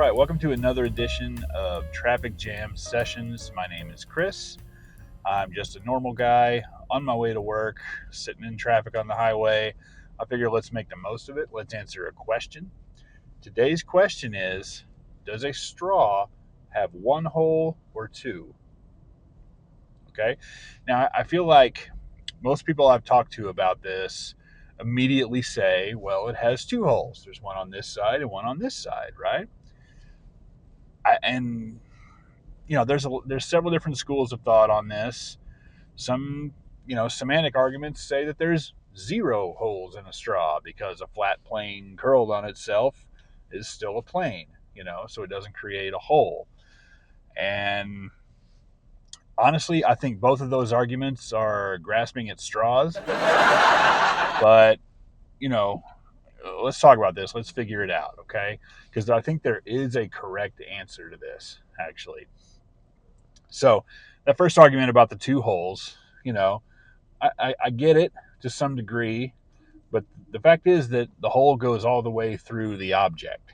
right, welcome to another edition of Traffic Jam Sessions. My name is Chris. I'm just a normal guy on my way to work, sitting in traffic on the highway. I figure let's make the most of it. Let's answer a question. Today's question is, does a straw have one hole or two? Okay. Now, I feel like most people I've talked to about this immediately say, well, it has two holes. There's one on this side and one on this side, right? And there's several different schools of thought on this. Some, semantic arguments say that there's zero holes in a straw because a flat plane curled on itself is still a plane, so it doesn't create a hole. And honestly, I think both of those arguments are grasping at straws. But, let's talk about this. Let's figure it out, okay? Because I think there is a correct answer to this, actually. So that first argument about the two holes, I get it to some degree, but the fact is that the hole goes all the way through the object.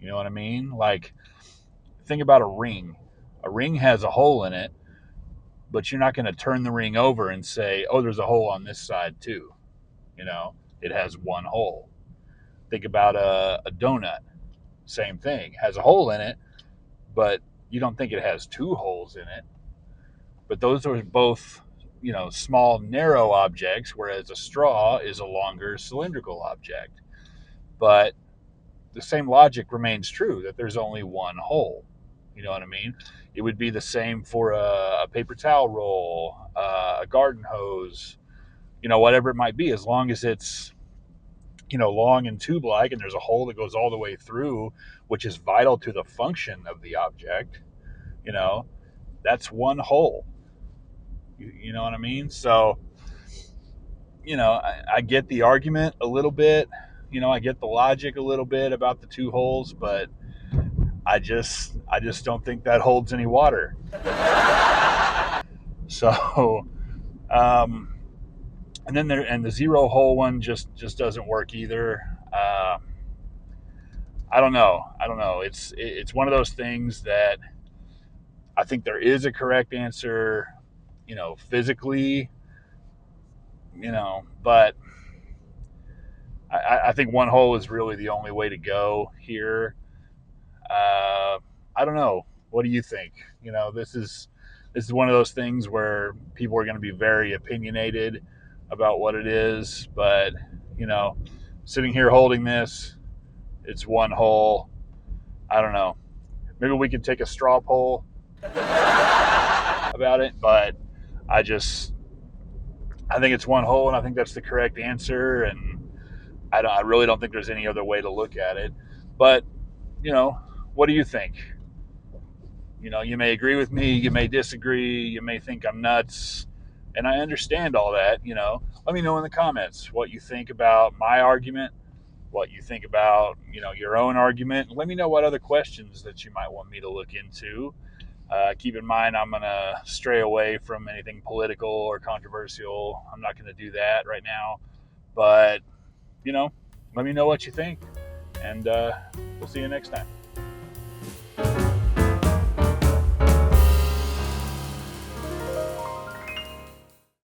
You know what I mean? Like, think about a ring. A ring has a hole in it, but you're not going to turn the ring over and say, oh, there's a hole on this side too. It has one hole. Think about a donut. Same thing. Has a hole in it, but you don't think it has two holes in it. But those are both, small, narrow objects, whereas a straw is a longer cylindrical object. But the same logic remains true that there's only one hole. You know what I mean? It would be the same for a paper towel roll, a garden hose, whatever it might be, as long as it's, long and tube-like and there's a hole that goes all the way through, which is vital to the function of the object, that's one hole. You know what I mean? So, I get the argument a little bit. I get the logic a little bit about the two holes, but I just don't think that holds any water. So, and then the zero hole one just doesn't work either. I don't know. It's one of those things that I think there is a correct answer, physically, but I think one hole is really the only way to go here. I don't know. What do you think? This is one of those things where people are going to be very opinionated about what it is, but sitting here holding this, it's one hole. I don't know. Maybe we could take a straw poll about it, but I think it's one hole, and I think that's the correct answer, and I really don't think there's any other way to look at it. But what do you think? You may agree with me, you may disagree, you may think I'm nuts, and I understand all that. Let me know in the comments what you think about my argument, what you think about your own argument. Let me know what other questions that you might want me to look into. Keep in mind, I'm going to stray away from anything political or controversial. I'm not going to do that right now. But, let me know what you think. And we'll see you next time.